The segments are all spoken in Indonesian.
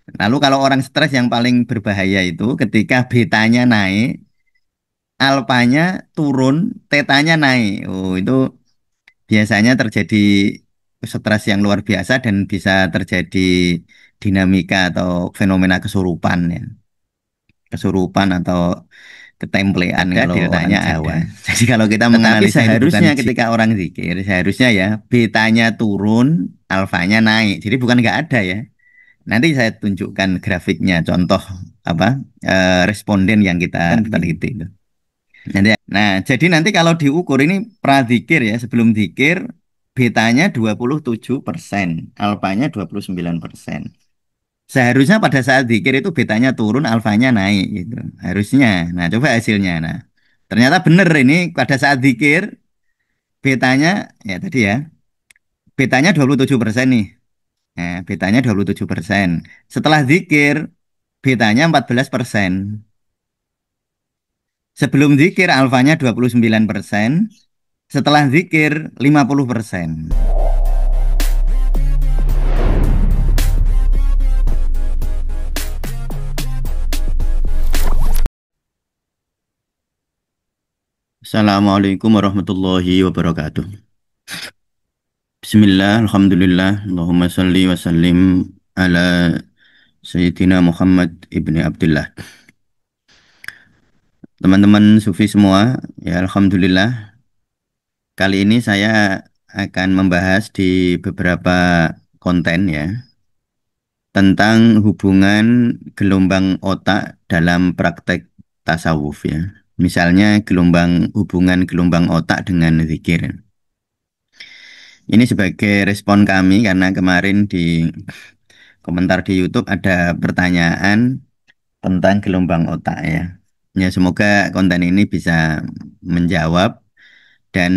Lalu kalau orang stres yang paling berbahaya itu ketika betanya naik, alfanya turun, tetanya naik. Oh, itu biasanya terjadi stres yang luar biasa dan bisa terjadi dinamika atau fenomena kesurupan ya. Kesurupan atau ketemplean Ada kalau orang deltanya Jawa. ada. Jadi kalau kita Tetapi menganalisa itu bukan seharusnya ketika orang zikir, seharusnya ya betanya turun, alfanya naik. Jadi bukan nggak ada ya. Nanti saya tunjukkan grafiknya, contoh apa responden yang kita kan begini. teliti itu. Nah, jadi nanti kalau diukur ini prazikir ya, sebelum zikir betanya 27%, alfanya 29%. Seharusnya pada saat zikir itu betanya turun, alfanya naik gitu. Harusnya. Nah, coba hasilnya. Nah, ternyata benar ini pada saat zikir betanya ya tadi ya, betanya 27% nih. Nah, betanya 27%. Setelah zikir betanya 14%. Sebelum zikir alfanya 29%, setelah zikir 50%. Assalamualaikum warahmatullahi wabarakatuh. Bismillah, Alhamdulillah, Allahumma salli wa sallim ala Sayyidina Muhammad ibni Abdullah. Teman-teman Sufi semua, ya Alhamdulillah, kali ini saya akan membahas di beberapa konten ya, tentang hubungan gelombang otak dalam praktek tasawuf ya. Misalnya hubungan gelombang otak dengan zikir. Ini sebagai respon kami karena kemarin di komentar di YouTube ada pertanyaan tentang gelombang otak ya. Ya semoga konten ini bisa menjawab dan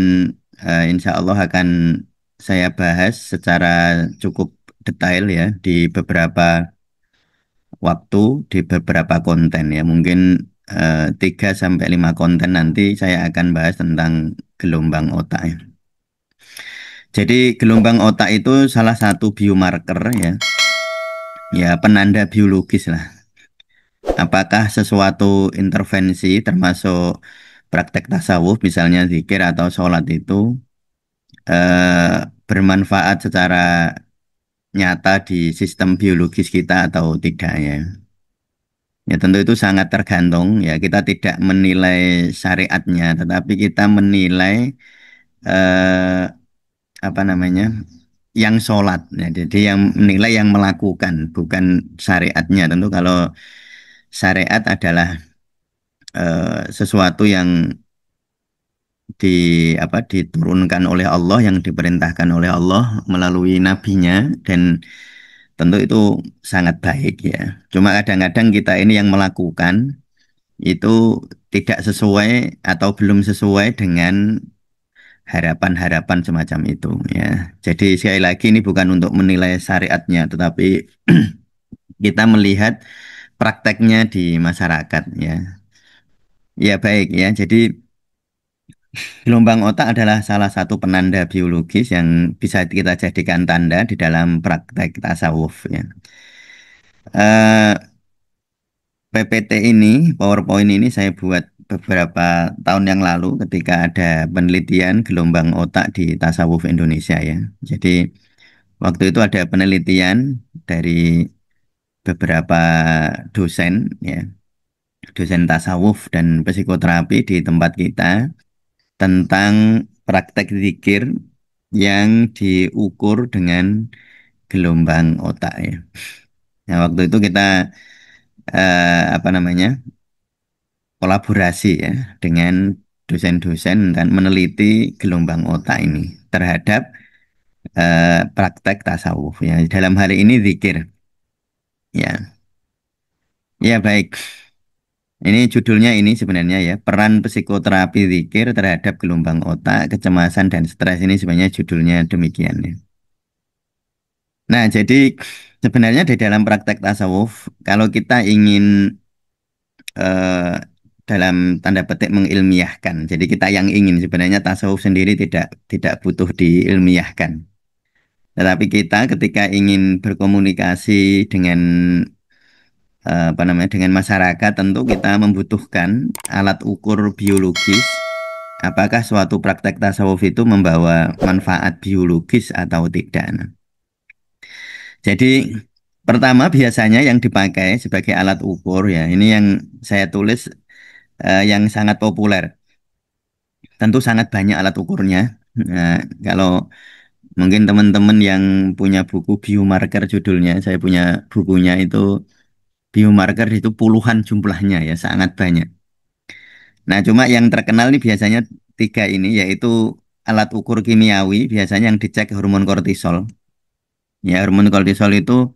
insya Allah akan saya bahas secara cukup detail ya di beberapa waktu, di beberapa konten ya. Mungkin 3 sampai 5 konten nanti saya akan bahas tentang gelombang otak ya. Jadi gelombang otak itu salah satu biomarker ya, ya penanda biologis lah. Apakah sesuatu intervensi termasuk praktek tasawuf misalnya zikir atau sholat itu bermanfaat secara nyata di sistem biologis kita atau tidak ya. Ya tentu itu sangat tergantung ya kita tidak menilai syariatnya tetapi kita menilai eh, apa namanya yang sholat ya. Jadi yang menilai yang melakukan bukan syariatnya. Tentu kalau syariat adalah sesuatu yang di diturunkan oleh Allah yang diperintahkan oleh Allah melalui nabinya dan tentu itu sangat baik ya. Cuma kadang-kadang kita ini yang melakukan itu tidak sesuai atau belum sesuai dengan harapan-harapan semacam itu ya. Jadi sekali lagi ini bukan untuk menilai syariatnya tetapi kita melihat prakteknya di masyarakat ya. Ya baik ya. Jadi gelombang otak adalah salah satu penanda biologis yang bisa kita jadikan tanda di dalam praktek tasawuf ya. Eh, PPT ini, PowerPoint ini saya buat beberapa tahun yang lalu ketika ada penelitian gelombang otak di tasawuf Indonesia ya. Jadi waktu itu ada penelitian dari beberapa dosen ya, dosen tasawuf dan psikoterapi di tempat kita tentang praktek zikir yang diukur dengan gelombang otak ya. Nah, waktu itu kita apa namanya kolaborasi ya dengan dosen-dosen dan meneliti gelombang otak ini terhadap praktek tasawuf ya. Dalam hal ini zikir ya. Ya baik. Ini judulnya ini sebenarnya ya, peran psikoterapi zikir terhadap gelombang otak, kecemasan dan stres ini sebenarnya judulnya demikian ya. Nah, jadi sebenarnya di dalam praktek tasawuf, kalau kita ingin eh, dalam tanda petik mengilmiahkan, jadi kita yang ingin sebenarnya tasawuf sendiri tidak butuh diilmiahkan. Tetapi kita ketika ingin berkomunikasi dengan apa namanya dengan masyarakat, tentu kita membutuhkan alat ukur biologis apakah suatu praktek tasawuf itu membawa manfaat biologis atau tidak. Nah, jadi pertama biasanya yang dipakai sebagai alat ukur ya, ini yang saya tulis yang sangat populer. Tentu sangat banyak alat ukurnya. Nah, kalau mungkin teman-teman yang punya buku biomarker judulnya, saya punya bukunya itu biomarker itu puluhan jumlahnya ya, sangat banyak. Nah, cuma yang terkenal nih biasanya tiga ini yaitu alat ukur kimiawi, biasanya yang dicek hormon kortisol. Ya, hormon kortisol itu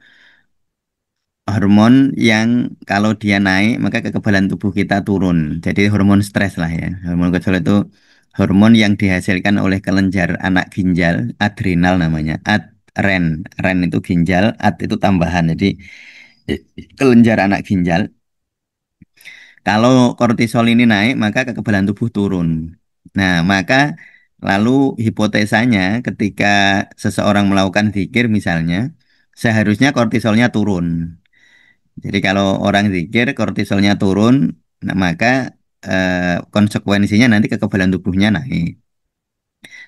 hormon yang kalau dia naik maka kekebalan tubuh kita turun. Jadi hormon stres lah ya. Hormon kortisol itu hormon yang dihasilkan oleh kelenjar anak ginjal, adrenal namanya. Ren, ren itu ginjal, itu tambahan. Jadi eh, kelenjar anak ginjal. Kalau kortisol ini naik maka kekebalan tubuh turun. Nah, maka lalu hipotesanya ketika seseorang melakukan zikir misalnya, seharusnya kortisolnya turun. Jadi kalau orang zikir kortisolnya turun, nah maka konsekuensinya nanti kekebalan tubuhnya naik.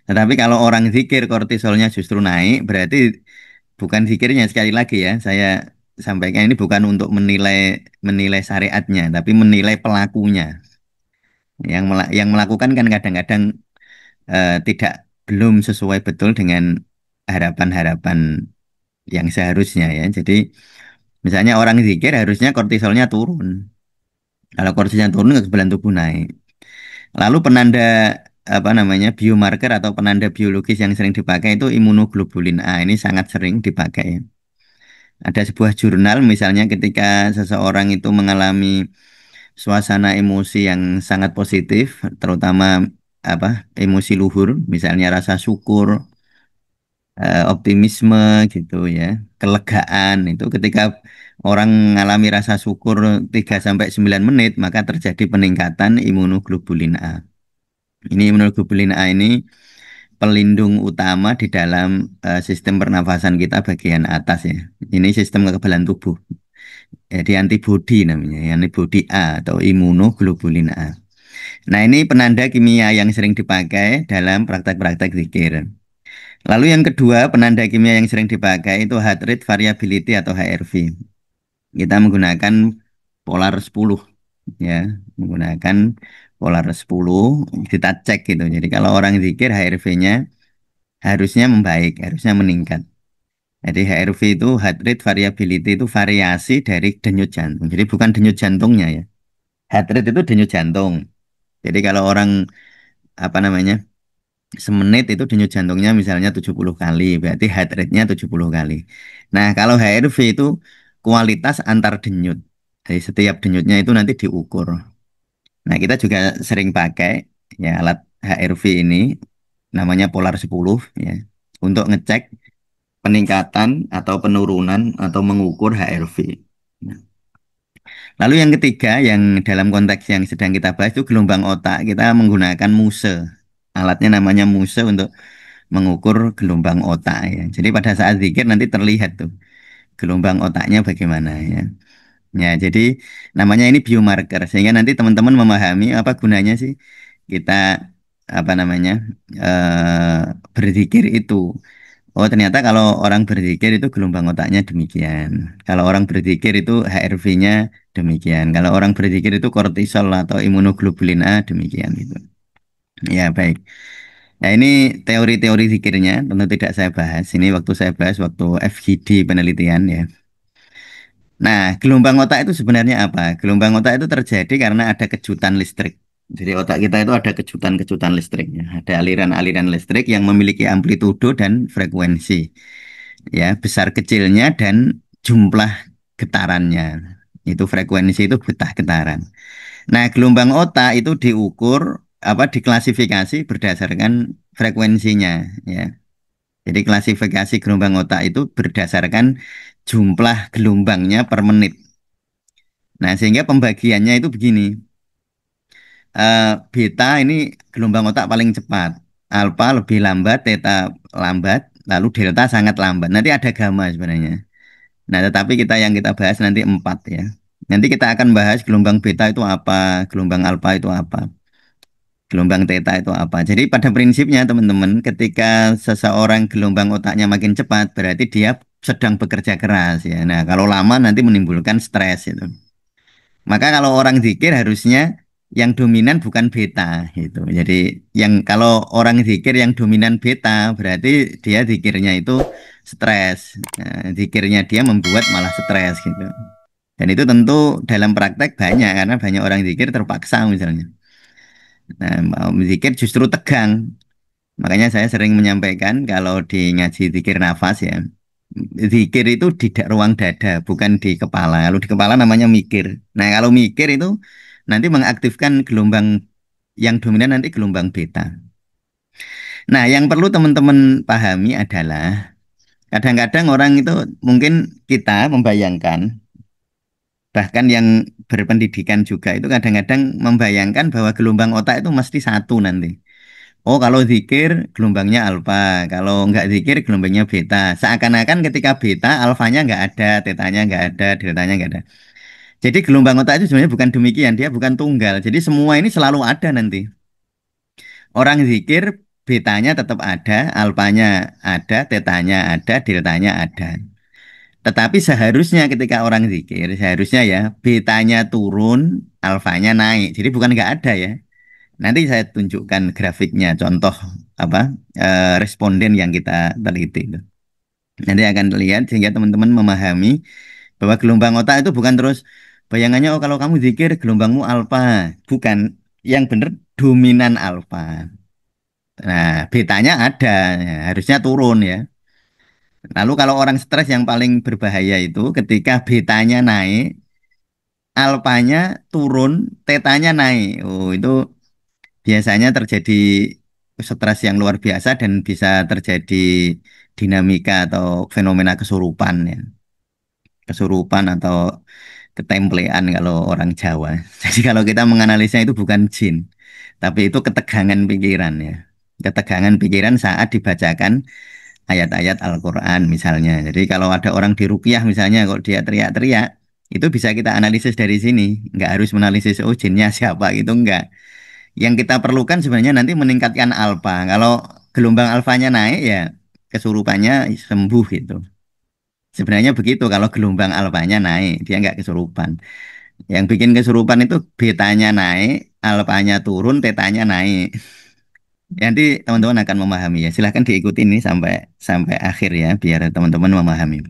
Tetapi kalau orang zikir kortisolnya justru naik, berarti bukan zikirnya sekali lagi ya. Saya sampaikan ini bukan untuk menilai menilai syariatnya, tapi menilai pelakunya. Yang melakukan kan kadang-kadang tidak belum sesuai betul dengan harapan-harapan yang seharusnya ya. Jadi misalnya orang zikir harusnya kortisolnya turun. Kalau kortisnya turun, kekebalan tubuh naik. Lalu penanda apa namanya biomarker atau penanda biologis yang sering dipakai itu imunoglobulin A. Ini sangat sering dipakai. Ada sebuah jurnal misalnya ketika seseorang itu mengalami suasana emosi yang sangat positif, terutama apa emosi luhur, misalnya rasa syukur, optimisme gitu ya, kelegaan itu ketika orang mengalami rasa syukur 3 sampai 9 menit maka terjadi peningkatan imunoglobulin A. Ini imunoglobulin A ini pelindung utama di dalam sistem pernafasan kita bagian atas ya. Ini sistem kekebalan tubuh. Jadi antibodi namanya, antibodi A atau imunoglobulin A. Nah, ini penanda kimia yang sering dipakai dalam praktek-praktek zikir. Lalu yang kedua, penanda kimia yang sering dipakai itu heart rate variability atau HRV. Kita menggunakan polar 10 ya, menggunakan polar 10 kita cek gitu. Jadi kalau orang zikir HRV-nya harusnya membaik, harusnya meningkat. Jadi HRV itu heart rate variability itu variasi dari denyut jantung. Jadi bukan denyut jantungnya ya. Heart rate itu denyut jantung. Jadi kalau orang apa namanya semenit itu denyut jantungnya misalnya 70 kali, berarti heart rate-nya 70 kali. Nah, kalau HRV itu kualitas antar denyut. Jadi setiap denyutnya itu nanti diukur. Nah, kita juga sering pakai ya alat HRV ini namanya Polar 10 ya untuk ngecek peningkatan atau penurunan atau mengukur HRV. Nah, lalu yang ketiga yang dalam konteks yang sedang kita bahas itu gelombang otak. Kita menggunakan muse. Alatnya namanya muse untuk mengukur gelombang otak ya. Jadi pada saat zikir nanti terlihat tuh gelombang otaknya bagaimana ya. Ya, jadi namanya ini biomarker sehingga nanti teman-teman memahami apa gunanya sih kita apa namanya berzikir itu. Oh, ternyata kalau orang berzikir itu gelombang otaknya demikian. Kalau orang berzikir itu HRV-nya demikian. Kalau orang berzikir itu kortisol atau imunoglobulin A demikian gitu. Ya, baik. Nah, ini teori-teori zikirnya tentu tidak saya bahas. Ini waktu saya bahas waktu FGD penelitian ya. Nah, gelombang otak itu sebenarnya apa? Gelombang otak itu terjadi karena ada kejutan listrik. Jadi otak kita itu ada kejutan-kejutan listriknya. Ada aliran-aliran listrik yang memiliki amplitudo dan frekuensi. Ya, besar kecilnya dan jumlah getarannya. Itu frekuensi itu betah getaran. Nah, gelombang otak itu diukur apa diklasifikasi berdasarkan frekuensinya ya. Jadi klasifikasi gelombang otak itu berdasarkan jumlah gelombangnya per menit. Nah, sehingga pembagiannya itu begini. Beta ini gelombang otak paling cepat. Alfa lebih lambat, theta lambat, lalu delta sangat lambat. Nanti ada gamma sebenarnya. Nah, tetapi kita yang kita bahas nanti 4 ya. Nanti kita akan bahas gelombang beta itu apa, gelombang alfa itu apa, gelombang theta itu apa. Jadi pada prinsipnya teman-teman, ketika seseorang gelombang otaknya makin cepat, berarti dia sedang bekerja keras ya. Nah, kalau lama nanti menimbulkan stres itu. Maka kalau orang zikir harusnya yang dominan bukan beta gitu. Jadi yang kalau orang zikir yang dominan beta berarti dia zikirnya itu stres. Nah, zikirnya dia membuat malah stres gitu. Dan itu tentu dalam praktek banyak karena banyak orang zikir terpaksa misalnya. Nah, mau zikir justru tegang. Makanya saya sering menyampaikan kalau di ngaji zikir nafas ya, zikir itu di ruang dada, bukan di kepala. Kalau di kepala namanya mikir. Nah, kalau mikir itu nanti mengaktifkan gelombang yang dominan nanti gelombang beta. Nah, yang perlu teman-teman pahami adalah kadang-kadang orang itu mungkin kita membayangkan, bahkan yang berpendidikan juga itu kadang-kadang membayangkan bahwa gelombang otak itu mesti satu nanti. Oh, kalau zikir gelombangnya alfa, kalau nggak zikir gelombangnya beta. Seakan-akan ketika beta, alfanya nggak ada, tetanya nggak ada, deltanya nggak ada. Jadi gelombang otak itu sebenarnya bukan demikian, dia bukan tunggal. Jadi semua ini selalu ada nanti. Orang zikir, betanya tetap ada, alfanya ada, tetanya ada, deltanya ada. Tetapi seharusnya ketika orang zikir, seharusnya ya, betanya turun, alfanya naik. Jadi bukan nggak ada ya. Nanti saya tunjukkan grafiknya, contoh apa responden yang kita teliti itu. Nanti akan lihat sehingga teman-teman memahami bahwa gelombang otak itu bukan terus bayangannya oh kalau kamu zikir gelombangmu alfa, bukan yang benar dominan alfa. Nah, betanya ada, ya, harusnya turun ya. Lalu kalau orang stres yang paling berbahaya itu ketika betanya naik, alfanya turun, tetanya naik. Oh, itu biasanya terjadi stres yang luar biasa dan bisa terjadi dinamika atau fenomena kesurupan ya. Kesurupan atau ketemplean kalau orang Jawa. Jadi kalau kita menganalisnya itu bukan jin, tapi itu ketegangan pikiran ya. Ketegangan pikiran saat dibacakan ayat-ayat Al-Quran misalnya. Jadi kalau ada orang diruqyah misalnya, kok dia teriak-teriak, itu bisa kita analisis dari sini. Nggak harus menalisis, oh jinnya siapa gitu, enggak. Yang kita perlukan sebenarnya nanti meningkatkan alfa. Kalau gelombang alfanya naik ya kesurupannya sembuh gitu. Sebenarnya begitu kalau gelombang alfanya naik, dia nggak kesurupan. Yang bikin kesurupan itu betanya naik, alfanya turun, tetanya naik. Nanti teman-teman akan memahami ya. Silahkan diikuti ini sampai sampai akhir ya, biar teman-teman memahami.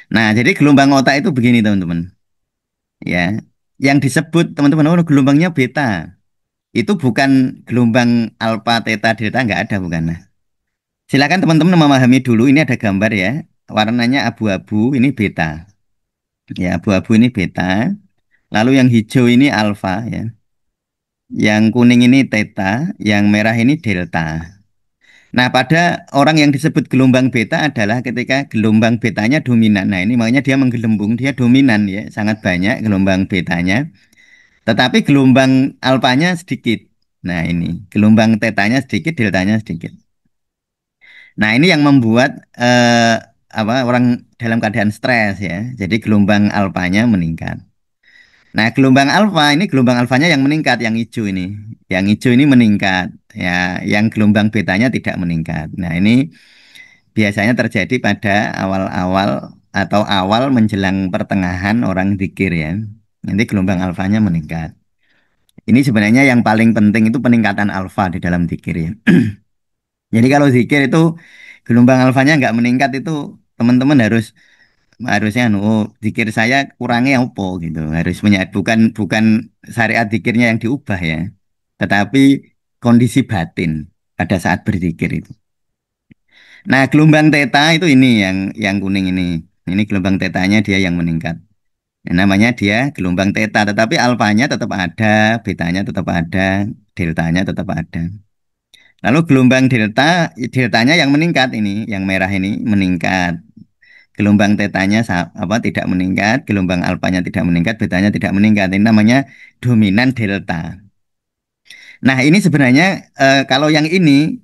Nah, jadi gelombang otak itu begini teman-teman. Ya, yang disebut teman-teman, oh gelombangnya beta. Itu bukan gelombang alfa, theta, delta, nggak ada bukan. Nah, silakan teman-teman memahami dulu. Ini ada gambar ya. Warnanya abu-abu, ini beta. Ya, abu-abu ini beta. Lalu yang hijau ini alfa ya. Yang kuning ini theta, yang merah ini delta. Nah, pada orang yang disebut gelombang beta adalah ketika gelombang betanya dominan. Nah, ini makanya dia menggelembung, dia dominan ya, sangat banyak gelombang betanya. Tetapi gelombang alfanya sedikit. Nah, ini gelombang tetanya sedikit, deltanya sedikit. Nah, ini yang membuat apa orang dalam keadaan stres ya. Jadi gelombang alfanya meningkat. Nah, gelombang alfa ini gelombang alfanya yang meningkat, yang hijau ini. Yang hijau ini meningkat. Ya, yang gelombang betanya tidak meningkat. Nah, ini biasanya terjadi pada awal-awal atau awal menjelang pertengahan orang zikir ya. Nanti gelombang alfanya meningkat. Ini sebenarnya yang paling penting itu peningkatan alfa di dalam zikir ya. Jadi kalau zikir itu gelombang alfanya nggak meningkat itu teman-teman harusnya oh, zikir saya kurangnya apa gitu. Harus bukan bukan syariat zikirnya yang diubah ya, tetapi kondisi batin pada saat berzikir itu. Nah, gelombang theta itu ini yang kuning ini. Ini gelombang tetanya dia yang meningkat. Nah, namanya dia gelombang theta, tetapi alfanya tetap ada, betanya tetap ada, deltanya tetap ada. Lalu gelombang deltanya yang meningkat ini, yang merah ini meningkat. Gelombang tetanya apa tidak meningkat, gelombang alfanya tidak meningkat, betanya tidak meningkat. Ini namanya dominan delta. Nah, ini sebenarnya kalau yang ini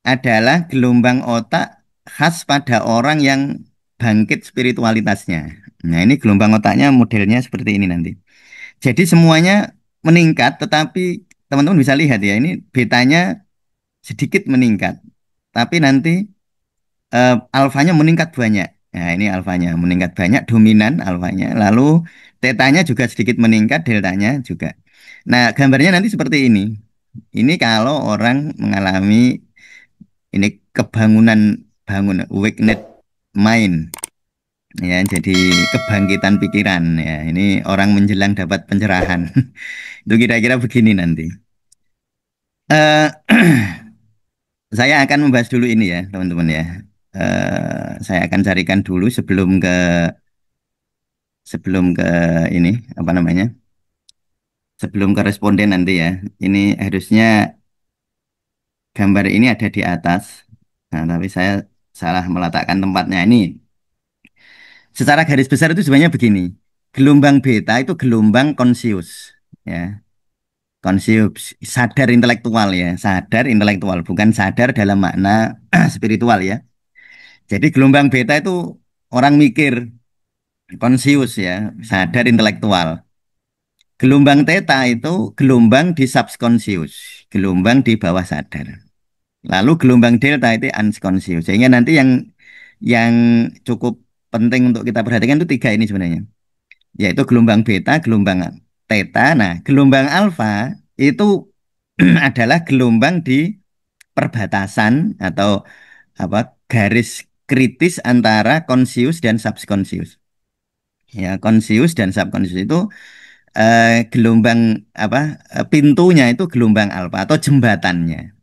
adalah gelombang otak khas pada orang yang bangkit spiritualitasnya. Nah, ini gelombang otaknya modelnya seperti ini nanti. Jadi semuanya meningkat, tetapi teman-teman bisa lihat ya, ini betanya sedikit meningkat. Tapi nanti alfanya meningkat banyak. Nah, ini alfanya meningkat banyak, dominan alfanya. Lalu tetanya juga sedikit meningkat, deltanya juga. Nah, gambarnya nanti seperti ini. Ini kalau orang mengalami ini kebangunan bangun awakened mind ya, jadi kebangkitan pikiran ya. Ini orang menjelang dapat pencerahan. Itu kira-kira begini nanti. Eh saya akan membahas dulu ini ya, teman-teman ya. Saya akan carikan dulu sebelum ke ini apa namanya? Sebelum ke responden nanti ya. Ini harusnya gambar ini ada di atas. Nah, tapi saya salah meletakkan tempatnya ini. Secara garis besar itu sebenarnya begini. Gelombang beta itu gelombang konsius ya. Konsius sadar intelektual ya, sadar intelektual bukan sadar dalam makna spiritual ya. Jadi gelombang beta itu orang mikir, konsius ya, sadar intelektual. Gelombang theta itu gelombang di subconscious, gelombang di bawah sadar. Lalu gelombang delta itu unconscious. Sehingga nanti yang cukup penting untuk kita perhatikan itu tiga ini sebenarnya, yaitu gelombang beta, gelombang theta. Nah, gelombang alfa itu adalah gelombang di perbatasan atau apa garis kritis antara conscious dan subconscious. Ya, conscious dan subconscious itu gelombang apa pintunya itu gelombang alfa atau jembatannya.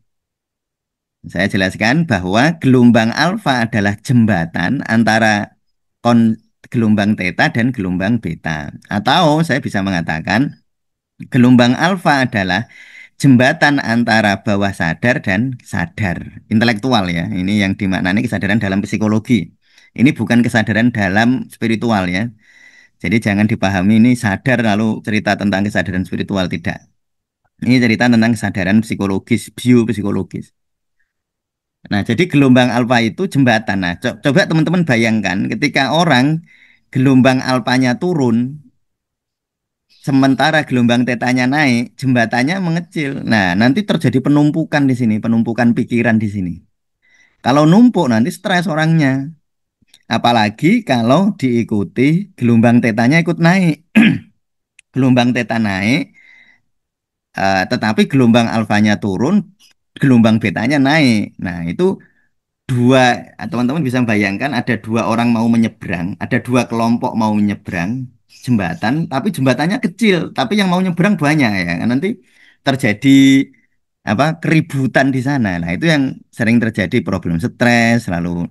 Saya jelaskan bahwa gelombang alfa adalah jembatan antara kon- gelombang theta dan gelombang beta. Atau saya bisa mengatakan gelombang alfa adalah jembatan antara bawah sadar dan sadar. Intelektual ya. Ini yang dimaknani kesadaran dalam psikologi. Ini bukan kesadaran dalam spiritual ya. Jadi jangan dipahami ini sadar lalu cerita tentang kesadaran spiritual, tidak. Ini cerita tentang kesadaran psikologis, biopsikologis. Nah, jadi gelombang alfa itu jembatan. Nah, coba teman-teman bayangkan ketika orang gelombang alfanya turun, sementara gelombang tetanya naik, jembatannya mengecil. Nah, nanti terjadi penumpukan di sini, penumpukan pikiran di sini. Kalau numpuk nanti stres orangnya. Apalagi kalau diikuti gelombang tetanya ikut naik. Gelombang teta naik, tetapi gelombang alfanya turun, gelombang betanya naik. Nah, itu dua, teman-teman bisa bayangkan ada dua orang mau menyeberang, ada dua kelompok mau menyeberang jembatan, tapi jembatannya kecil, tapi yang mau nyeberang banyak ya. Kan nanti terjadi apa keributan di sana. Nah, itu yang sering terjadi problem stres, lalu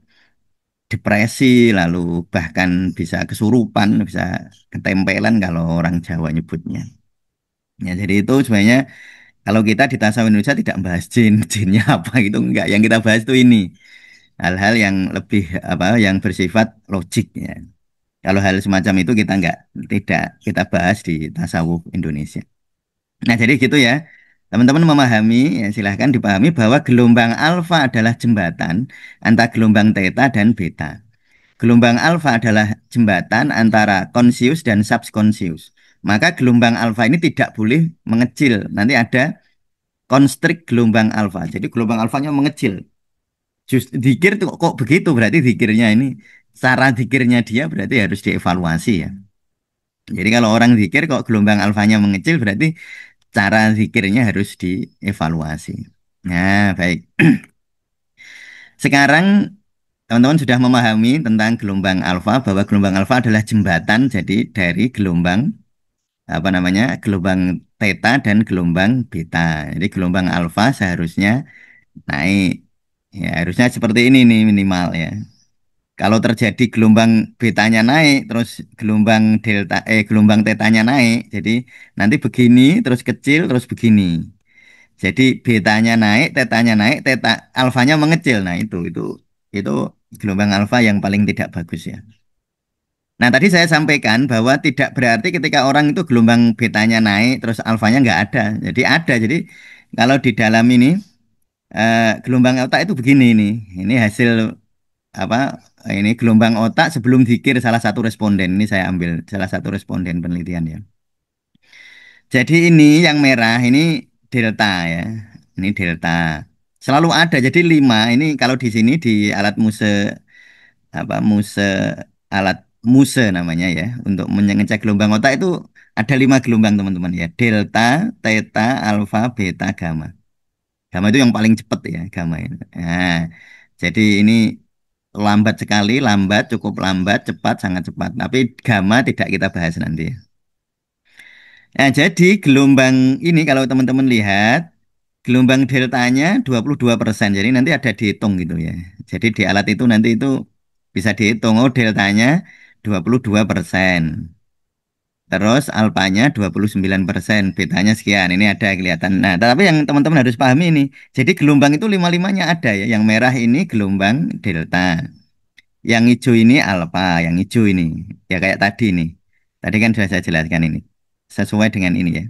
depresi, lalu bahkan bisa kesurupan, bisa ketempelan kalau orang Jawa nyebutnya. Ya, jadi itu sebenarnya kalau kita di tasawuf Indonesia tidak membahas jin, jinnya apa gitu enggak. Yang kita bahas itu ini hal-hal yang lebih apa yang bersifat logik ya. Kalau hal semacam itu kita enggak tidak kita bahas di tasawuf Indonesia. Nah, jadi gitu ya. Teman-teman memahami, ya silahkan dipahami bahwa gelombang alfa adalah jembatan antara gelombang theta dan beta. Gelombang alfa adalah jembatan antara conscious dan subconscious. Maka gelombang alfa ini tidak boleh mengecil. Nanti ada konstrik gelombang alfa. Jadi gelombang alfanya mengecil. Just dikir tuh kok begitu berarti dikirnya ini cara dikirnya dia berarti harus dievaluasi ya. Jadi kalau orang dikir kok gelombang alfanya mengecil berarti cara dikirnya harus dievaluasi. Nah, baik. Sekarang teman-teman sudah memahami tentang gelombang alfa bahwa gelombang alfa adalah jembatan jadi dari gelombang apa namanya? Gelombang theta dan gelombang beta. Jadi gelombang alfa seharusnya naik. Ya, harusnya seperti ini nih minimal ya. Kalau terjadi gelombang betanya naik, terus gelombang tetanya naik, jadi nanti begini, terus kecil, terus begini. Jadi betanya naik, teta alfanya mengecil. Nah, itu gelombang alfa yang paling tidak bagus ya. Nah, tadi saya sampaikan bahwa tidak berarti ketika orang itu gelombang betanya naik, terus alfanya nggak ada. Jadi ada. Jadi kalau di dalam ini gelombang otak itu begini nih. Ini hasil apa ini gelombang otak sebelum zikir salah satu responden. Ini saya ambil salah satu responden penelitian ya. Jadi ini yang merah ini delta ya. Ini delta. Selalu ada. Jadi 5 ini kalau di sini di alat muse apa muse alat muse namanya ya untuk mengecek gelombang otak itu ada 5 gelombang teman-teman ya. Delta, theta, alfa, beta, gamma. Gamma itu yang paling cepat ya gamma ini. Nah, jadi ini lambat sekali, lambat, cukup lambat, cepat, sangat cepat. Tapi gamma tidak kita bahas nanti. Nah, jadi gelombang ini kalau teman-teman lihat, gelombang deltanya 22%. Jadi nanti ada dihitung gitu ya. Jadi di alat itu nanti itu bisa dihitung, oh deltanya 22%. Terus alfanya 29%, betanya sekian. Ini ada kelihatan. Nah, tapi yang teman-teman harus pahami ini. Jadi gelombang itu lima-limanya ada ya. Yang merah ini gelombang delta. Yang hijau ini alfa, yang hijau ini. Ya kayak tadi nih. Tadi kan sudah saya jelaskan ini. Sesuai dengan ini ya.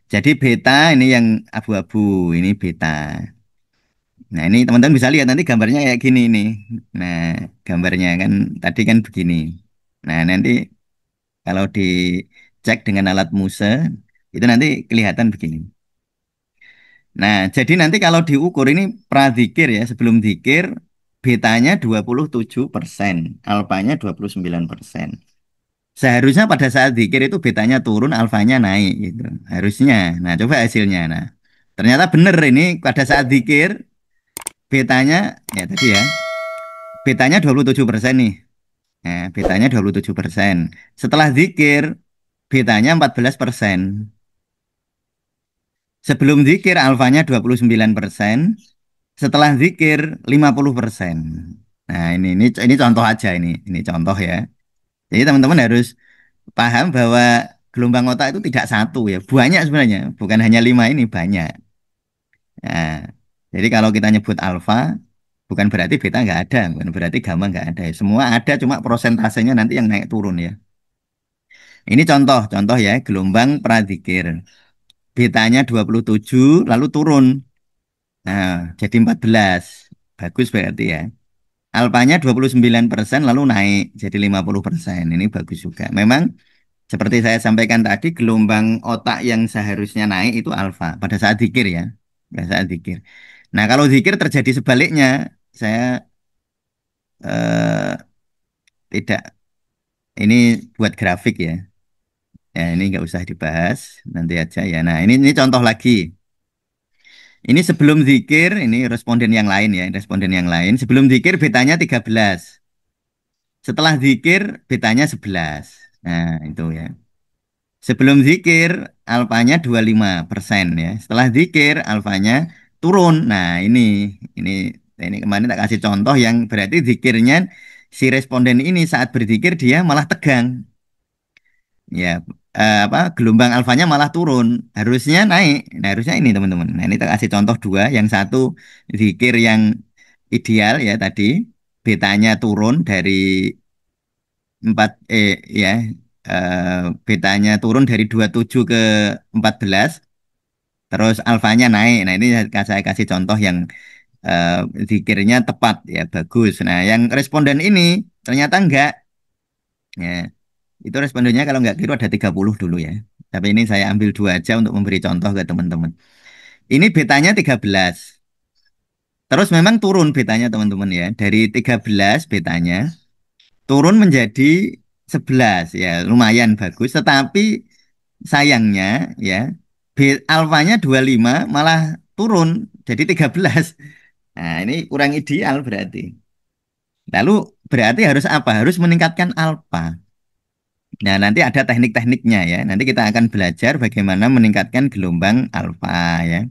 Jadi beta ini yang abu-abu, ini beta. Nah, ini teman-teman bisa lihat nanti gambarnya kayak gini nih. Nah, gambarnya kan tadi kan begini. Nah, nanti kalau dicek dengan alat muse, itu nanti kelihatan begini. Nah, jadi nanti kalau diukur ini pradikir ya, sebelum dikir, betanya 27%, alfanya 29%. Seharusnya pada saat dikir itu betanya turun, alfanya naik gitu. Harusnya. Nah, coba hasilnya. Nah, ternyata benar ini pada saat dikir, betanya, ya tadi ya, betanya 27% nih. Nah, betanya 27%. Setelah zikir, betanya 14%. Sebelum zikir alfanya 29%, setelah zikir 50%. Nah, ini contoh aja ini contoh ya. Jadi teman-teman harus paham bahwa gelombang otak itu tidak satu ya, banyak sebenarnya, bukan hanya 5 ini banyak. Nah, jadi kalau kita nyebut alfa, bukan berarti beta nggak ada, bukan berarti gamma nggak ada. Semua ada, cuma prosentasenya nanti yang naik turun ya. Ini contoh ya, gelombang pradikir. Betanya 27, lalu turun. Nah, jadi 14. Bagus berarti ya. Alfanya 29% lalu naik jadi 50%. Ini bagus juga. Memang seperti saya sampaikan tadi, gelombang otak yang seharusnya naik itu alfa pada saat zikir ya. Pada saat zikir. Nah, kalau zikir terjadi sebaliknya, saya eh, tidak, ini buat grafik ya. Ya, ini nggak usah dibahas, nanti aja ya. Nah, ini contoh lagi. Ini sebelum zikir, ini responden yang lain ya, responden yang lain. Sebelum zikir betanya 13. Setelah zikir betanya 11. Nah, itu ya. Sebelum zikir alfanya 25% ya. Setelah zikir alfanya turun. Nah, ini ini kemarin tak kasih contoh yang berarti zikirnya si responden ini saat berzikir dia malah tegang. Ya, apa gelombang alfanya malah turun, harusnya naik. Nah, harusnya ini teman-teman. Nah, ini tak kasih contoh dua. Yang satu zikir yang ideal ya tadi, betanya turun dari 4 ya, betanya turun dari 27 ke 14, terus alfanya naik. Nah, ini saya kasih contoh yang eh, zikirnya tepat ya, bagus. Nah, yang responden ini ternyata enggak. Ya, itu respondennya kalau nggak keliru ada 30 dulu ya. Tapi ini saya ambil dua aja untuk memberi contoh ke teman-teman. Ini betanya 13. Terus memang turun betanya teman-teman ya. Dari 13 betanya turun menjadi 11 ya. Lumayan bagus. Tetapi sayangnya ya alfanya 25 malah turun jadi 13. Nah ini kurang ideal berarti. Lalu berarti harus apa? Harus meningkatkan alfa. Nah, nanti ada teknik-tekniknya ya. Nanti kita akan belajar bagaimana meningkatkan gelombang alfa ya.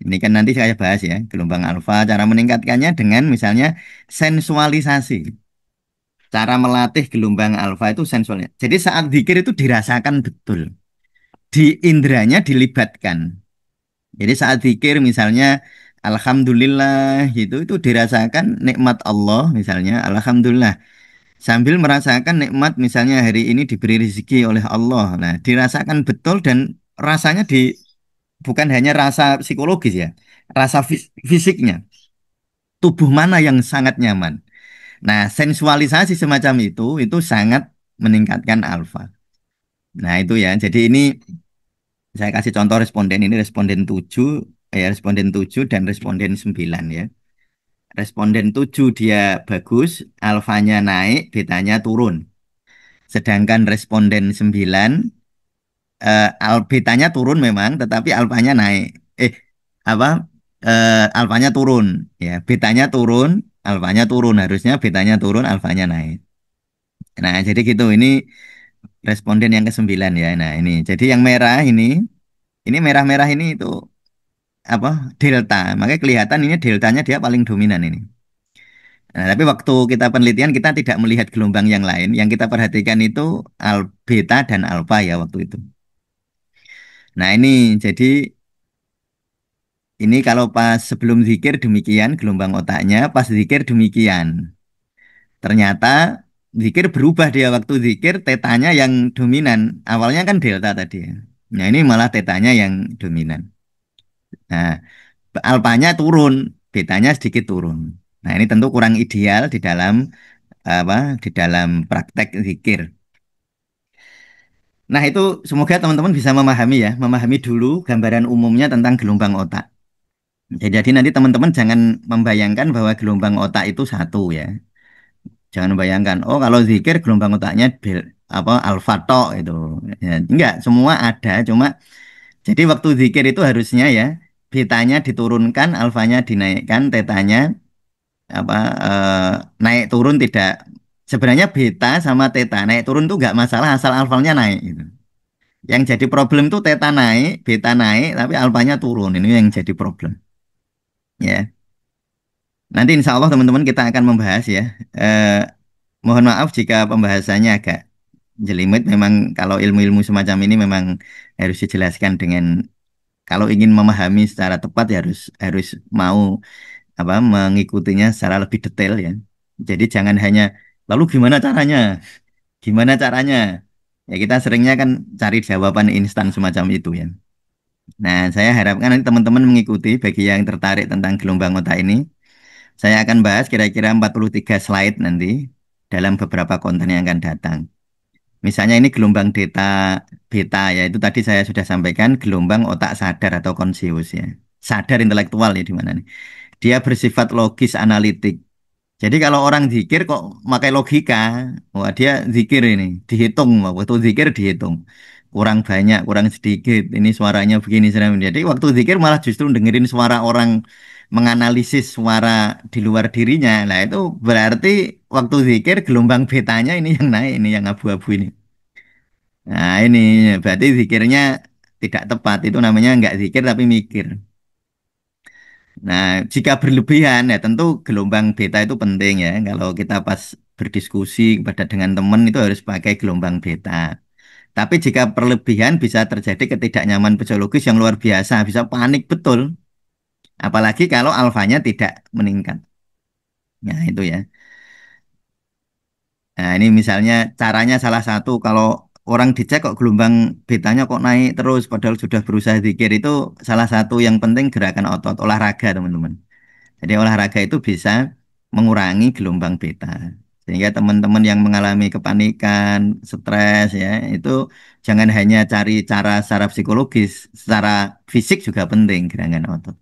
Ini kan nanti saya bahas ya, gelombang alfa, cara meningkatkannya dengan misalnya sensualisasi. Cara melatih gelombang alfa itu sensual. Jadi saat zikir itu dirasakan betul. Di indranya dilibatkan. Jadi saat zikir misalnya Alhamdulillah itu dirasakan nikmat Allah misalnya Alhamdulillah sambil merasakan nikmat misalnya hari ini diberi rezeki oleh Allah. Nah, dirasakan betul dan rasanya bukan hanya rasa psikologis ya, rasa fisiknya. tubuh mana yang sangat nyaman. Nah, sensualisasi semacam itu sangat meningkatkan alfa. Nah, itu ya. Jadi ini saya kasih contoh responden ini responden 7 dan responden 9 ya. Responden 7 dia bagus, alfanya naik, betanya turun. Sedangkan responden 9 betanya turun memang, tetapi alfanya naik. Eh, apa? Alfanya turun ya. Betanya turun, alfanya turun. Harusnya betanya turun, alfanya naik. Nah, jadi gitu. Ini responden yang ke-9 ya. Nah, ini. Jadi yang merah ini merah-merah ini itu apa? Delta. Makanya kelihatan ini deltanya dia paling dominan ini. Nah, tapi waktu kita penelitian kita tidak melihat gelombang yang lain. Yang kita perhatikan itu beta dan alfa ya waktu itu. Nah, ini kalau pas sebelum zikir demikian gelombang otaknya, pas zikir demikian. Ternyata zikir berubah dia waktu zikir tetanya yang dominan. Awalnya kan delta tadi ya. Nah, ini malah tetanya yang dominan. Nah, alfanya turun, betanya sedikit turun. Nah, ini tentu kurang ideal di dalam apa? Di dalam praktek zikir. Nah, itu semoga teman-teman bisa memahami ya, memahami dulu gambaran umumnya tentang gelombang otak. Jadi nanti teman-teman jangan membayangkan bahwa gelombang otak itu satu ya. Jangan membayangkan, oh kalau zikir gelombang otaknya apa alfa tok itu. Ya, enggak, semua ada, cuma jadi waktu zikir itu harusnya ya betanya diturunkan, alfanya dinaikkan, tetanya apa naik turun tidak. Sebenarnya beta sama teta naik turun tuh enggak masalah asal alfanya naik gitu. Yang jadi problem tuh teta naik, beta naik, tapi alfanya turun. Ini yang jadi problem. Ya, nanti insya Allah teman-teman kita akan membahas ya. Eh, Mohon maaf jika pembahasannya agak jelimet. Memang kalau ilmu-ilmu semacam ini memang harus dijelaskan dengan kalau ingin memahami secara tepat ya harus harus mau apa mengikutinya secara lebih detail ya. Jadi jangan hanya lalu gimana caranya? Gimana caranya? Ya kita seringnya kan cari jawaban instan semacam itu ya. Nah, saya harapkan nanti teman-teman mengikuti bagi yang tertarik tentang gelombang otak ini. Saya akan bahas kira-kira 43 slide nanti dalam beberapa konten yang akan datang. Misalnya ini gelombang beta ya, itu tadi saya sudah sampaikan gelombang otak sadar atau konsius ya. Sadar intelektual ya di mana nih. Dia bersifat logis analitik. Jadi kalau orang zikir kok pakai logika, wah dia zikir ini, dihitung, waktu zikir dihitung. Kurang banyak, kurang sedikit, ini suaranya begini. Jadi waktu zikir malah justru dengerin suara orang menganalisis suara di luar dirinya. Nah itu berarti waktu zikir gelombang betanya ini yang naik, ini yang abu-abu ini. Nah ini berarti zikirnya tidak tepat, itu namanya nggak zikir tapi mikir. Nah, jika berlebihan ya tentu gelombang beta itu penting ya. Kalau kita pas berdiskusi pada dengan teman itu harus pakai gelombang beta. Tapi jika berlebihan bisa terjadi ketidaknyaman fisiologis yang luar biasa, bisa panik betul. Apalagi kalau alfanya tidak meningkat. Nah, itu ya. Nah, ini misalnya caranya salah satu kalau orang dicek kok gelombang betanya kok naik terus padahal sudah berusaha zikir itu salah satu yang penting gerakan otot olahraga teman-teman. Jadi olahraga itu bisa mengurangi gelombang beta. Sehingga teman-teman yang mengalami kepanikan, stres ya, itu jangan hanya cari cara secara psikologis, secara fisik juga penting gerakan otot.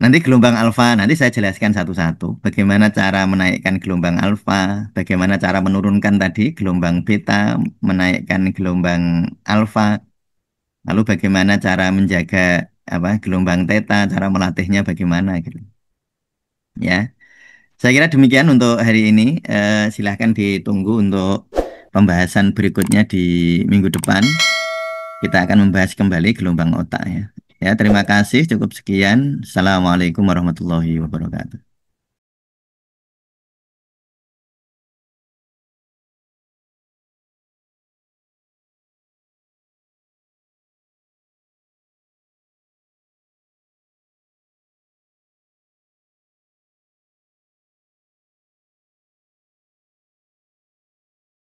Nanti gelombang alfa, nanti saya jelaskan satu-satu. Bagaimana cara menaikkan gelombang alfa, bagaimana cara menurunkan tadi gelombang beta, menaikkan gelombang alfa, lalu bagaimana cara menjaga apa gelombang theta, cara melatihnya bagaimana gitu. Ya. Saya kira demikian untuk hari ini. Silahkan ditunggu untuk pembahasan berikutnya di minggu depan. Kita akan membahas kembali gelombang otak ya. Ya, terima kasih. Cukup sekian. Assalamualaikum warahmatullahi wabarakatuh.